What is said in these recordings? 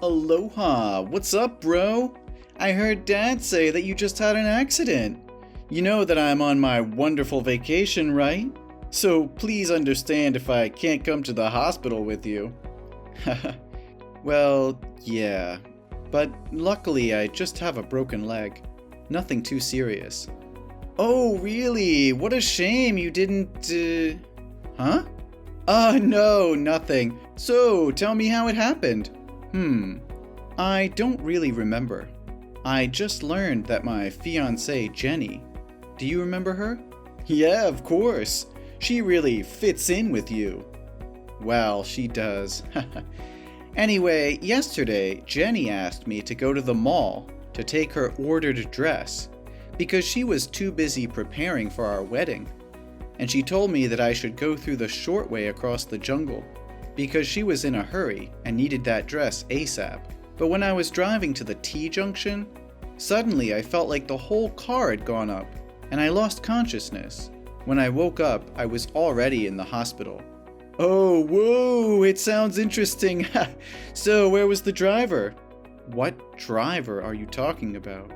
Aloha, what's up, bro? I heard Dad say that you just had an accident. You know that I'm on my wonderful vacation, right? So please understand if I can't come to the hospital with you. Well, yeah. But luckily I just have a broken leg. Nothing too serious. Oh, really? What a shame you didn't, Huh? No, nothing. So, tell me how it happened. I don't really remember. I just learned that my fiancée, Jenny. Do you remember her? Yeah, of course. She really fits in with you. Well, she does. Anyway, yesterday, Jenny asked me to go to the mall to take her ordered dress because she was too busy preparing for our wedding. And she told me that I should go through the short way across the jungle because she was in a hurry and needed that dress ASAP. But when I was driving to the T-junction, suddenly I felt like the whole car had gone up and I lost consciousness. When I woke up, I was already in the hospital. Oh, whoa, it sounds interesting. So where was the driver? What driver are you talking about?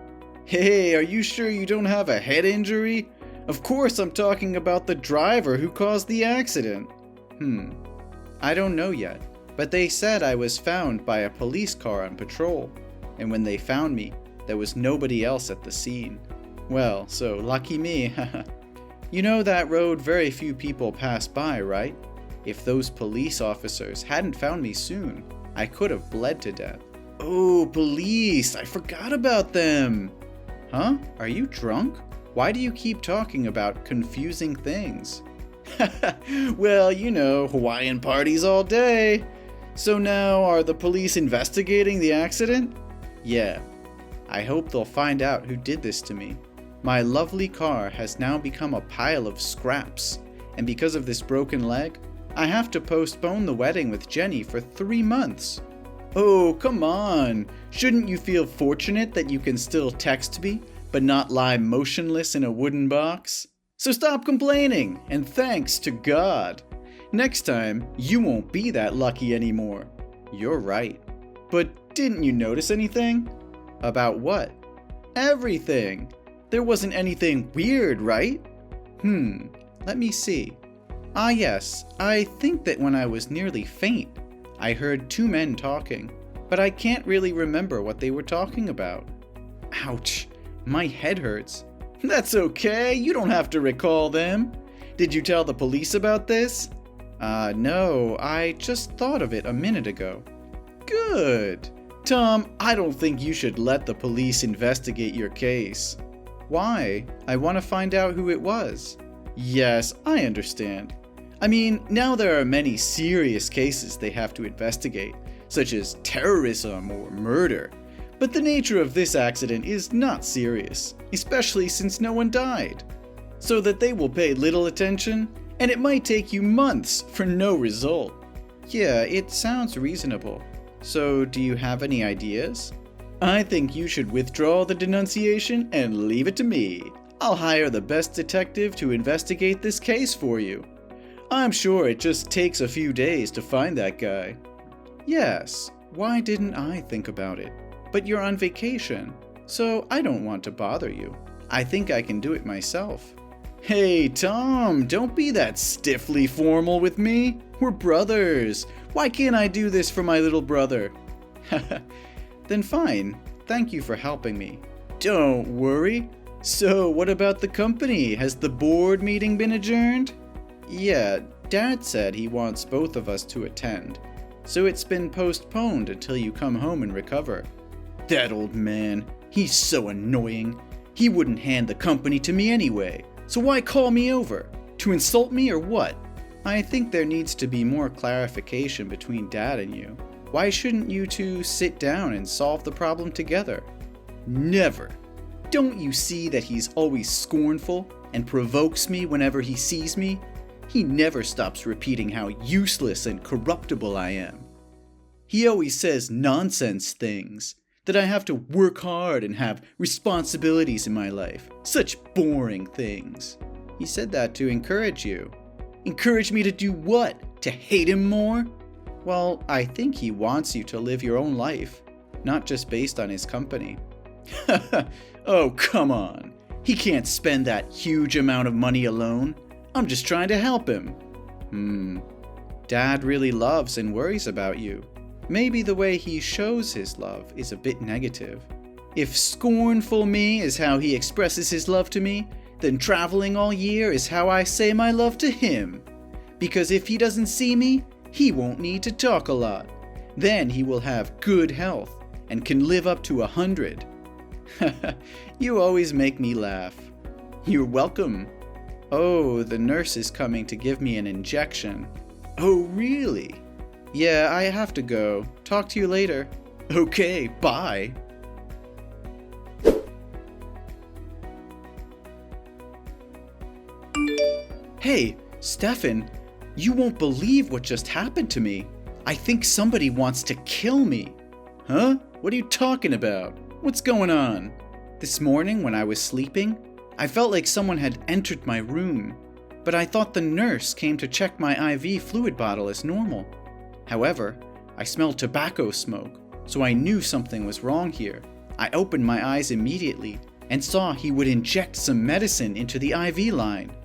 Hey, are you sure you don't have a head injury? Of course I'm talking about the driver who caused the accident. I don't know yet, but they said I was found by a police car on patrol, and when they found me, there was nobody else at the scene. Well, so lucky me. You know that road very few people pass by, right? If those police officers hadn't found me soon, I could have bled to death. Oh, police! I forgot about them! Huh? Are you drunk? Why do you keep talking about confusing things? Well, you know, Hawaiian parties all day. So now, are the police investigating the accident? Yeah. I hope they'll find out who did this to me. My lovely car has now become a pile of scraps, and because of this broken leg, I have to postpone the wedding with Jenny for 3 months. Oh, come on! Shouldn't you feel fortunate that you can still text me, but not lie motionless in a wooden box? So stop complaining, and thanks to God. Next time, you won't be that lucky anymore. You're right. But didn't you notice anything? About what? Everything. There wasn't anything weird, right? Let me see. Ah yes, I think that when I was nearly faint, I heard 2 men talking, but I can't really remember what they were talking about. Ouch, my head hurts. That's okay, you don't have to recall them. Did you tell the police about this? No, I just thought of it a minute ago. Good. Tom, I don't think you should let the police investigate your case. Why? I want to find out who it was. Yes, I understand. I mean, now there are many serious cases they have to investigate, such as terrorism or murder. But the nature of this accident is not serious, especially since no one died. So that they will pay little attention, and it might take you months for no result. Yeah, it sounds reasonable. So, do you have any ideas? I think you should withdraw the denunciation and leave it to me. I'll hire the best detective to investigate this case for you. I'm sure it just takes a few days to find that guy. Yes, why didn't I think about it? But you're on vacation, so I don't want to bother you. I think I can do it myself. Hey, Tom, don't be that stiffly formal with me. We're brothers. Why can't I do this for my little brother? Then fine. Thank you for helping me. Don't worry. So, what about the company? Has the board meeting been adjourned? Yeah, Dad said he wants both of us to attend. So it's been postponed until you come home and recover. That old man, he's so annoying. He wouldn't hand the company to me anyway. So why call me over? To insult me or what? I think there needs to be more clarification between Dad and you. Why shouldn't you two sit down and solve the problem together? Never. Don't you see that he's always scornful and provokes me whenever he sees me? He never stops repeating how useless and corruptible I am. He always says nonsense things, that I have to work hard and have responsibilities in my life. Such boring things. He said that to encourage you. Encourage me to do what? To hate him more? Well, I think he wants you to live your own life, not just based on his company. Oh, come on. He can't spend that huge amount of money alone. I'm just trying to help him. Dad really loves and worries about you. Maybe the way he shows his love is a bit negative. If scornful me is how he expresses his love to me, then traveling all year is how I say my love to him. Because if he doesn't see me, he won't need to talk a lot. Then he will have good health and can live up to 100. You always make me laugh. You're welcome. Oh, the nurse is coming to give me an injection. Oh, really? Yeah, I have to go. Talk to you later. Okay, bye. Hey, Stefan, you won't believe what just happened to me. I think somebody wants to kill me. Huh? What are you talking about? What's going on? This morning when I was sleeping, I felt like someone had entered my room, but I thought the nurse came to check my IV fluid bottle as normal. However, I smelled tobacco smoke, so I knew something was wrong here. I opened my eyes immediately and saw he would inject some medicine into the IV line.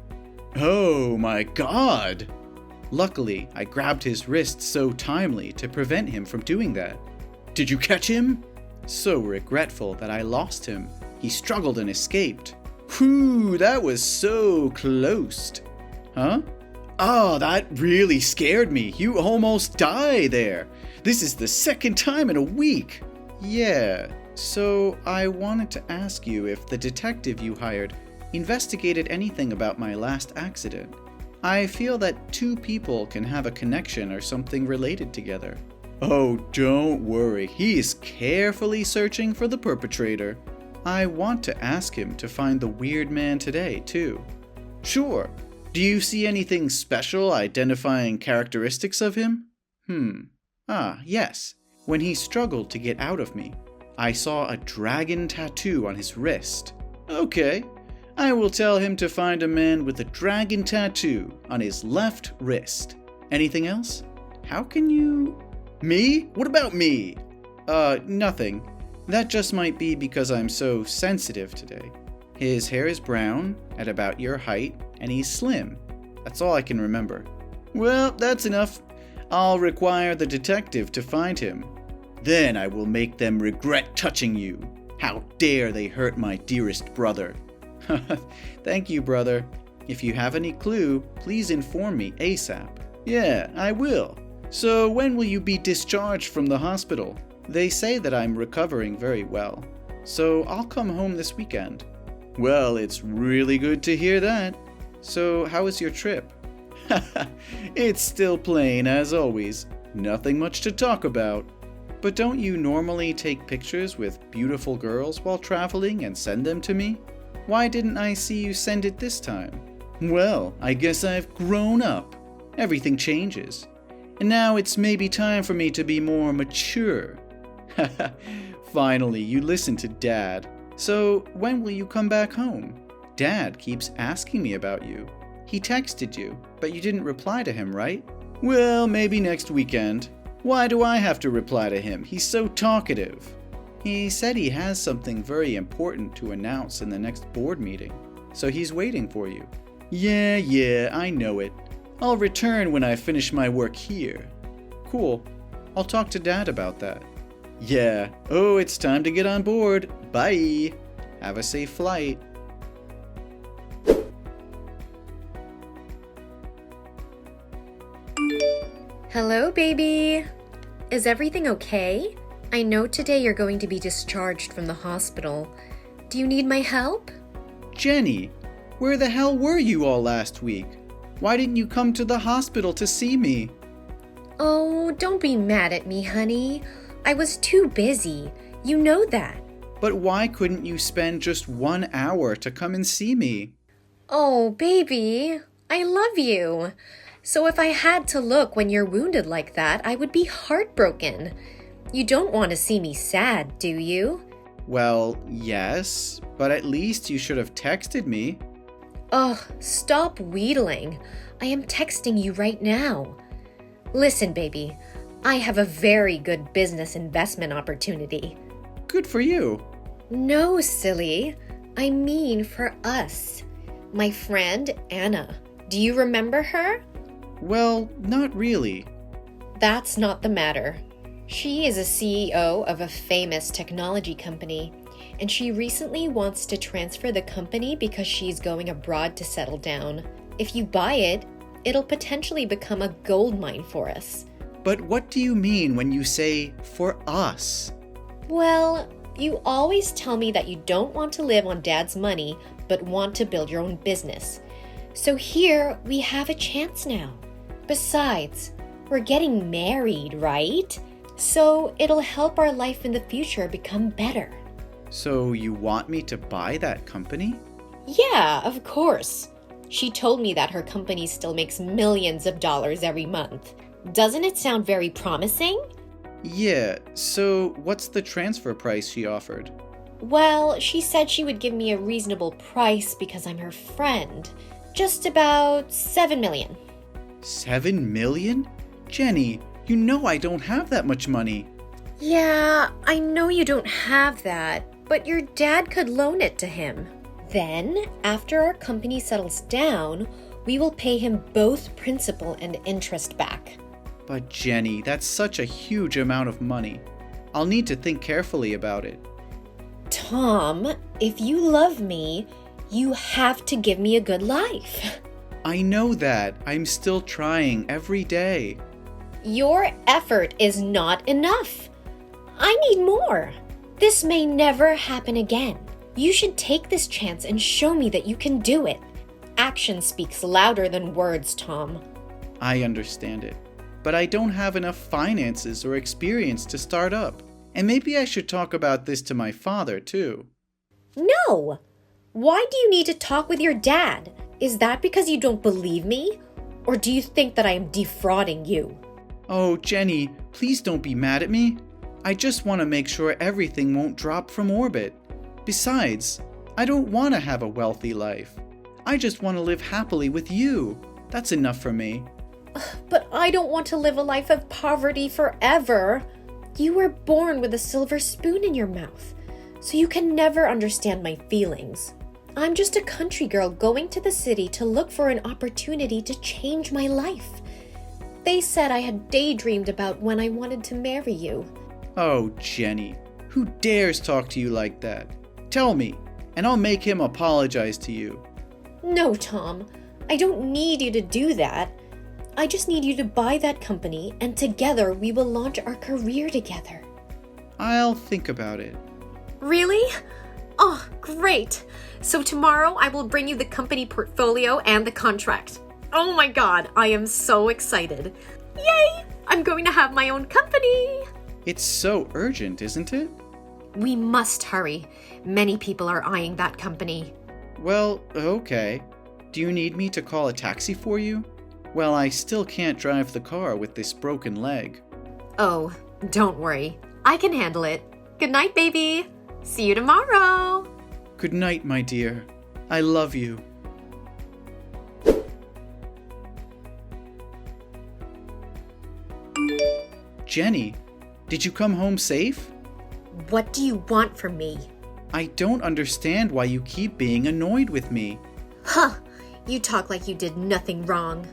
Oh my God! Luckily, I grabbed his wrist so timely to prevent him from doing that. Did you catch him? So regretful that I lost him. He struggled and escaped. Whew, that was so close. Huh? Oh, that really scared me. You almost died there. This is the second time in a week. Yeah, so I wanted to ask you if the detective you hired investigated anything about my last accident. I feel that two people can have a connection or something related together. Oh, don't worry. He is carefully searching for the perpetrator. I want to ask him to find the weird man today, too. Sure. Do you see anything special identifying characteristics of him? Yes. When he struggled to get out of me, I saw a dragon tattoo on his wrist. Okay. I will tell him to find a man with a dragon tattoo on his left wrist. Anything else? How can you... Me? What about me? Nothing. That just might be because I'm so sensitive today. His hair is brown, at about your height, and he's slim. That's all I can remember. Well, that's enough. I'll require the detective to find him. Then I will make them regret touching you. How dare they hurt my dearest brother. Thank you, brother. If you have any clue, please inform me ASAP. Yeah, I will. So when will you be discharged from the hospital? They say that I'm recovering very well. So I'll come home this weekend. Well, it's really good to hear that. So how was your trip? It's still plain as always. Nothing much to talk about. But don't you normally take pictures with beautiful girls while traveling and send them to me? Why didn't I see you send it this time? Well, I guess I've grown up. Everything changes. And now it's maybe time for me to be more mature. Finally, you listen to Dad. So, when will you come back home? Dad keeps asking me about you. He texted you, but you didn't reply to him, right? Well, maybe next weekend. Why do I have to reply to him? He's so talkative. He said he has something very important to announce in the next board meeting, so he's waiting for you. Yeah, I know it. I'll return when I finish my work here. Cool. I'll talk to Dad about that. Yeah. Oh, it's time to get on board. Bye. Have a safe flight. Hello, baby. Is everything okay? I know today you're going to be discharged from the hospital. Do you need my help? Jenny, where the hell were you all last week? Why didn't you come to the hospital to see me? Oh, don't be mad at me, honey. I was too busy. You know that. But why couldn't you spend just 1 hour to come and see me? Oh, baby, I love you. So if I had to look when you're wounded like that, I would be heartbroken. You don't want to see me sad, do you? Well, yes, but at least you should have texted me. Ugh, stop wheedling. I am texting you right now. Listen, baby, I have a very good business investment opportunity. Good for you. No, silly. I mean for us. My friend Anna. Do you remember her? Well, not really. That's not the matter. She is a CEO of a famous technology company, and she recently wants to transfer the company because she's going abroad to settle down. If you buy it, it'll potentially become a gold mine for us. But what do you mean when you say, for us? Well, you always tell me that you don't want to live on Dad's money, but want to build your own business. So here, we have a chance now. Besides, we're getting married, right? So it'll help our life in the future become better. So you want me to buy that company? Yeah, of course. She told me that her company still makes millions of dollars every month. Doesn't it sound very promising? Yeah, so what's the transfer price she offered? Well, she said she would give me a reasonable price because I'm her friend. Just about 7 million. 7 million? Jenny, you know I don't have that much money. Yeah, I know you don't have that, but your dad could loan it to him. Then, after our company settles down, we will pay him both principal and interest back. But Jenny, that's such a huge amount of money. I'll need to think carefully about it. Tom, if you love me, you have to give me a good life. I know that. I'm still trying every day. Your effort is not enough. I need more. This may never happen again. You should take this chance and show me that you can do it. Action speaks louder than words, Tom. I understand it. But I don't have enough finances or experience to start up. And maybe I should talk about this to my father, too. No! Why do you need to talk with your dad? Is that because you don't believe me? Or do you think that I am defrauding you? Oh, Jenny, please don't be mad at me. I just want to make sure everything won't drop from orbit. Besides, I don't want to have a wealthy life. I just want to live happily with you. That's enough for me. But I don't want to live a life of poverty forever. You were born with a silver spoon in your mouth, so you can never understand my feelings. I'm just a country girl going to the city to look for an opportunity to change my life. They said I had daydreamed about when I wanted to marry you. Oh, Jenny, who dares talk to you like that? Tell me, and I'll make him apologize to you. No, Tom, I don't need you to do that. I just need you to buy that company, and together we will launch our career together. I'll think about it. Really? Oh, great. So tomorrow I will bring you the company portfolio and the contract. Oh my God, I am so excited. Yay! I'm going to have my own company. It's so urgent, isn't it? We must hurry. Many people are eyeing that company. Well, okay. Do you need me to call a taxi for you? Well, I still can't drive the car with this broken leg. Oh, don't worry. I can handle it. Good night, baby. See you tomorrow. Good night, my dear. I love you. Jenny, did you come home safe? What do you want from me? I don't understand why you keep being annoyed with me. Huh, you talk like you did nothing wrong.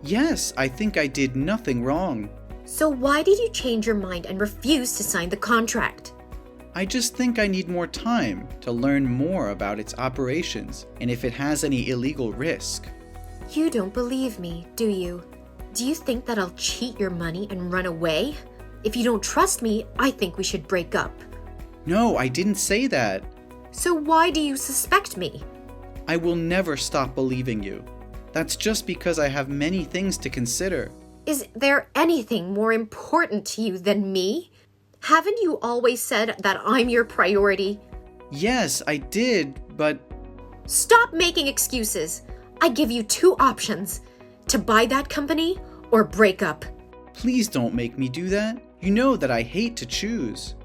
Yes, I think I did nothing wrong. So why did you change your mind and refuse to sign the contract? I just think I need more time to learn more about its operations and if it has any illegal risk. You don't believe me, do you? Do you think that I'll cheat your money and run away? If you don't trust me, I think we should break up. No, I didn't say that. So why do you suspect me? I will never stop believing you. That's just because I have many things to consider. Is there anything more important to you than me? Haven't you always said that I'm your priority? Yes, I did, but... Stop making excuses. I give you two options. To buy that company or break up. Please don't make me do that. You know that I hate to choose.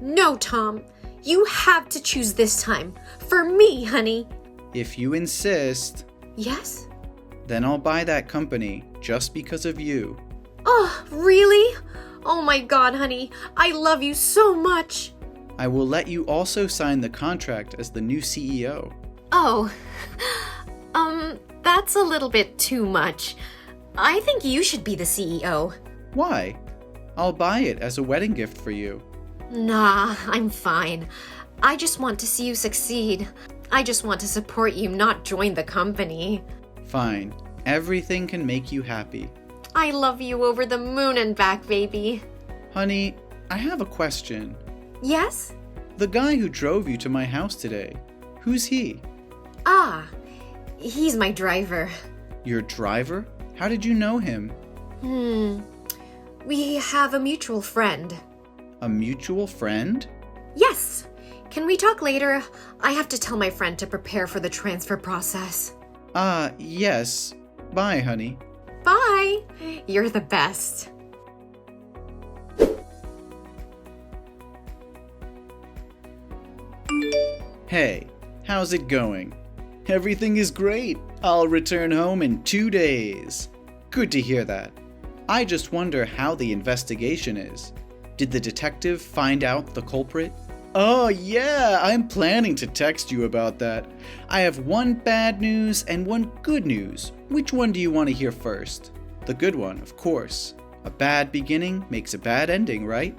No, Tom. You have to choose this time. For me, honey. If you insist... Yes? Then I'll buy that company just because of you. Oh, really? Oh my god, honey. I love you so much. I will let you also sign the contract as the new CEO. Oh, that's a little bit too much. I think you should be the CEO. Why? I'll buy it as a wedding gift for you. Nah, I'm fine. I just want to see you succeed. I just want to support you, not join the company. Fine. Everything can make you happy. I love you over the moon and back, baby. Honey, I have a question. Yes? The guy who drove you to my house today, who's he? Ah, he's my driver. Your driver? How did you know him? We have a mutual friend. A mutual friend? Yes. Can we talk later? I have to tell my friend to prepare for the transfer process. Yes. Bye, honey. Bye. You're the best. Hey, how's it going? Everything is great. I'll return home in 2 days. Good to hear that. I just wonder how the investigation is. Did the detective find out the culprit? Oh yeah, I'm planning to text you about that. I have one bad news and one good news. Which one do you want to hear first? The good one, of course. A bad beginning makes a bad ending, right?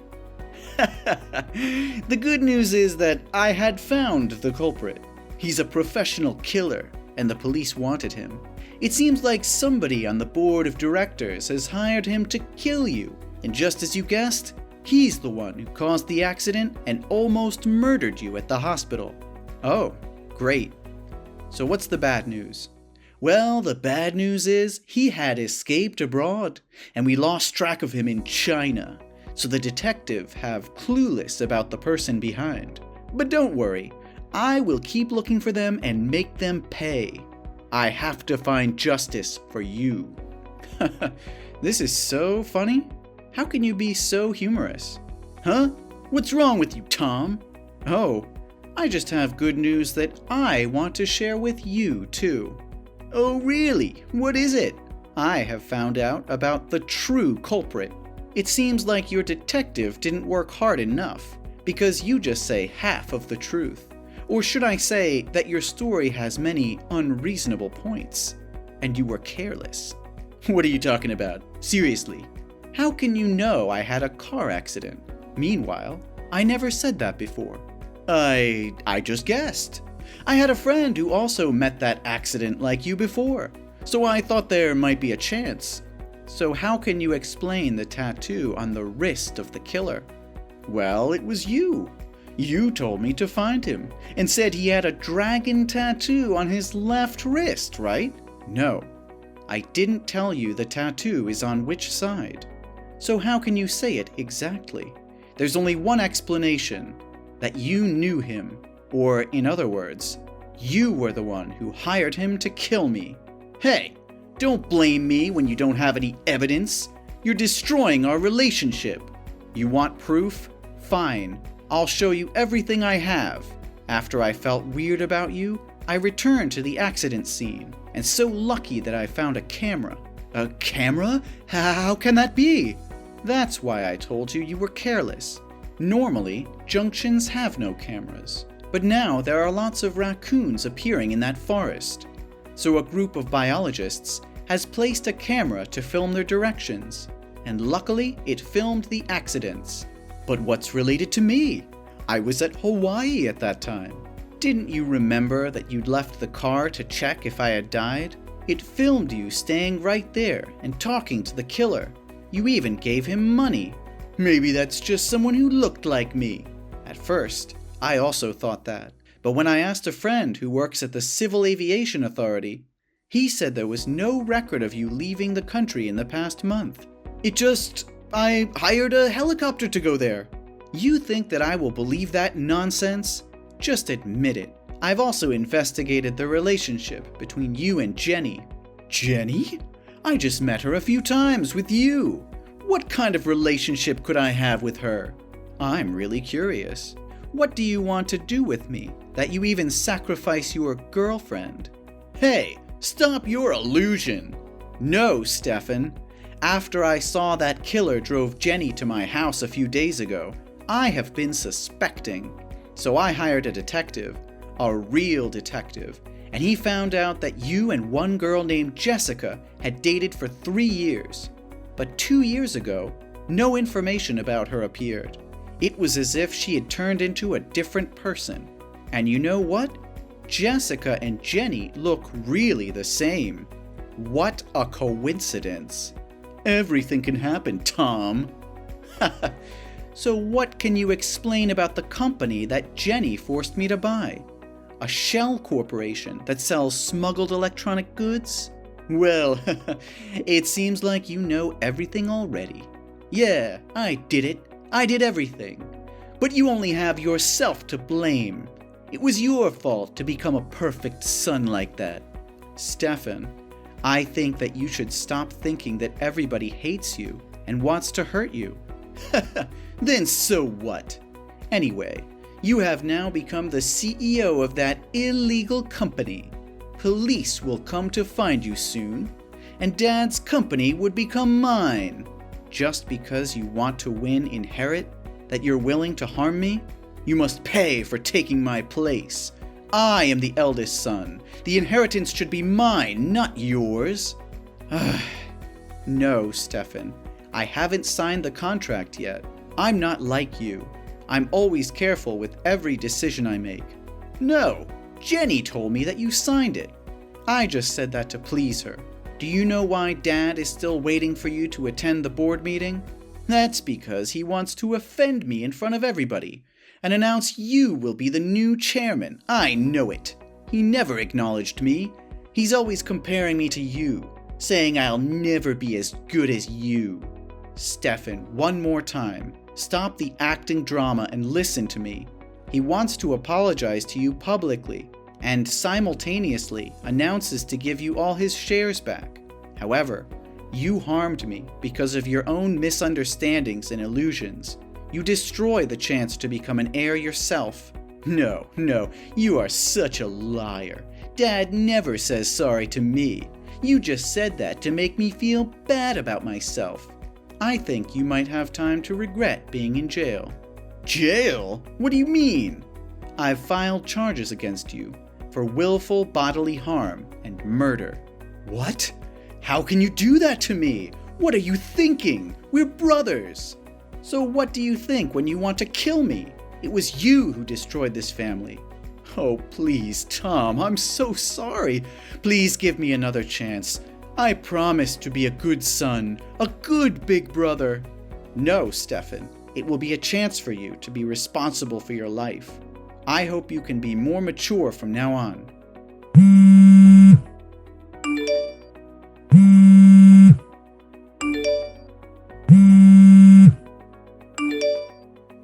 The good news is that I had found the culprit. He's a professional killer, and the police wanted him. It seems like somebody on the board of directors has hired him to kill you. And just as you guessed, he's the one who caused the accident and almost murdered you at the hospital. Oh, great. So what's the bad news? Well, the bad news is he had escaped abroad, and we lost track of him in China. So the detective have clueless about the person behind. But don't worry, I will keep looking for them and make them pay. I have to find justice for you. This is so funny. How can you be so humorous? Huh? What's wrong with you, Tom? Oh, I just have good news that I want to share with you, too. Oh, really? What is it? I have found out about the true culprit. It seems like your detective didn't work hard enough, because you just say half of the truth. Or should I say that your story has many unreasonable points, and you were careless? What are you talking about? Seriously. How can you know I had a car accident? Meanwhile, I never said that before. I just guessed. I had a friend who also met that accident like you before, so I thought there might be a chance. So how can you explain the tattoo on the wrist of the killer? Well, it was you. You told me to find him, and said he had a dragon tattoo on his left wrist, right? No, I didn't tell you the tattoo is on which side. So how can you say it exactly? There's only one explanation, that you knew him, or in other words, you were the one who hired him to kill me. Hey, don't blame me when you don't have any evidence. You're destroying our relationship. You want proof? Fine. I'll show you everything I have. After I felt weird about you, I returned to the accident scene, and so lucky that I found a camera. A camera? How can that be? That's why I told you you were careless. Normally, junctions have no cameras, but now there are lots of raccoons appearing in that forest. So a group of biologists has placed a camera to film their directions, and luckily it filmed the accidents. But what's related to me? I was at Hawaii at that time. Didn't you remember that you'd left the car to check if I had died? It filmed you staying right there and talking to the killer. You even gave him money. Maybe that's just someone who looked like me. At first, I also thought that. But when I asked a friend who works at the Civil Aviation Authority, he said there was no record of you leaving the country in the past month. I hired a helicopter to go there. You think that I will believe that nonsense? Just admit it. I've also investigated the relationship between you and Jenny. Jenny? I just met her a few times with you. What kind of relationship could I have with her? I'm really curious. What do you want to do with me, that you even sacrifice your girlfriend? Hey, stop your illusion. No, Stefan. After I saw that killer drove Jenny to my house a few days ago, I have been suspecting. So I hired a detective, a real detective, and he found out that you and one girl named Jessica had dated for 3 years. But 2 years ago, no information about her appeared. It was as if she had turned into a different person. And you know what? Jessica and Jenny look really the same. What a coincidence. Everything can happen, Tom. So what can you explain about the company that Jenny forced me to buy? A shell corporation that sells smuggled electronic goods? Well, it seems like you know everything already. Yeah, I did it. I did everything. But you only have yourself to blame. It was your fault to become a perfect son like that. Stefan, I think that you should stop thinking that everybody hates you and wants to hurt you. Then so what? Anyway, you have now become the CEO of that illegal company. Police will come to find you soon, and Dad's company would become mine. Just because you want to win inherit that you're willing to harm me? You must pay for taking my place. I am the eldest son. The inheritance should be mine, not yours. No, Stefan. I haven't signed the contract yet. I'm not like you. I'm always careful with every decision I make. No, Jenny told me that you signed it. I just said that to please her. Do you know why Dad is still waiting for you to attend the board meeting? That's because he wants to offend me in front of everybody and announce you will be the new chairman. I know it. He never acknowledged me. He's always comparing me to you, saying I'll never be as good as you. Stefan, one more time. Stop the acting drama and listen to me. He wants to apologize to you publicly and simultaneously announces to give you all his shares back. However, you harmed me because of your own misunderstandings and illusions. You destroy the chance to become an heir yourself. No, you are such a liar. Dad never says sorry to me. You just said that to make me feel bad about myself. I think you might have time to regret being in jail. Jail? What do you mean? I've filed charges against you for willful bodily harm and murder. What? How can you do that to me? What are you thinking? We're brothers. So what do you think when you want to kill me? It was you who destroyed this family. Oh, please, Tom, I'm so sorry. Please give me another chance. I promise to be a good son, a good big brother. No, Stefan, it will be a chance for you to be responsible for your life. I hope you can be more mature from now on.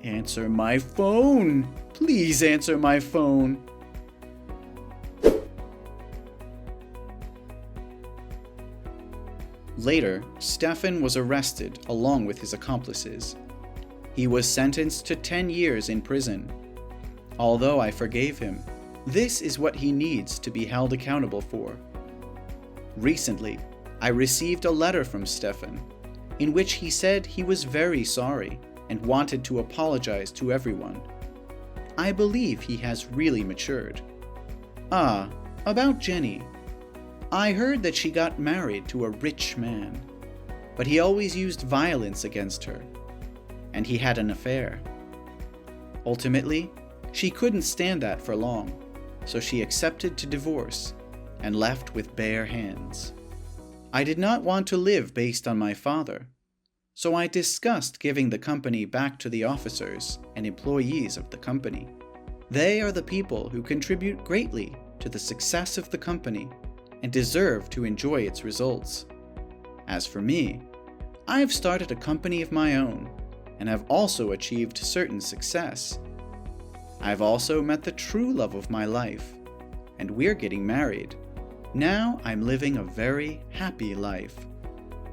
Answer my phone. Please answer my phone. Later, Stefan was arrested along with his accomplices. He was sentenced to 10 years in prison. Although I forgave him, this is what he needs to be held accountable for. Recently, I received a letter from Stefan, in which he said he was very sorry and wanted to apologize to everyone. I believe he has really matured. About Jenny. I heard that she got married to a rich man, but he always used violence against her, and he had an affair. Ultimately, she couldn't stand that for long, so she accepted to divorce and left with bare hands. I did not want to live based on my father, so I discussed giving the company back to the officers and employees of the company. They are the people who contribute greatly to the success of the company and deserve to enjoy its results. As for me, I have started a company of my own and have also achieved certain success. I've also met the true love of my life, and we're getting married. Now I'm living a very happy life.